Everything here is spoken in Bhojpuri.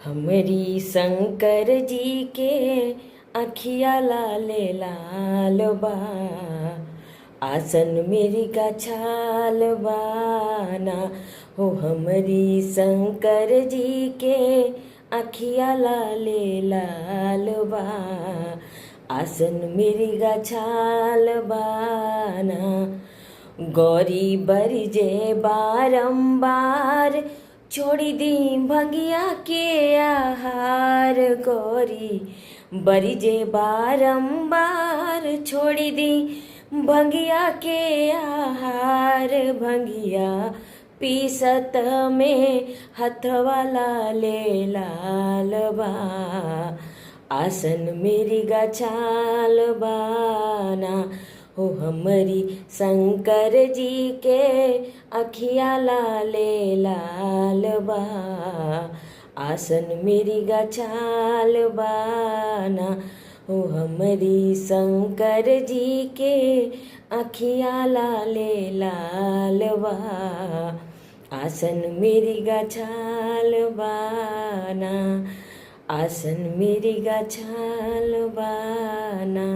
हमरी शंकर जी के अखिया लाले लाल बा, आसन मिर्गा छाल बाना। हो हमरी शंकर जी के अखिया लाले लाल बा, आसन मिर्गा छाल बाना। गौरी बरजे बारंबार, छोड़ी दी भंगिया के आहार। गौरी बरजे बारंबार, छोड़ी दी भंगिया के आहार। भंगिया पीसत में हथवा लाले लाल बा, आसन मिर्गा छाल बाना। हो हमरी शंकर जी के अखिया लाले लाल बा, आसन मिर्गा छाल बाना। हो हमरी शंकर जी के अखिया लाले लाल बा, आसन मिर्गा छाल बाना, आसन मिर्गा छाल बाना।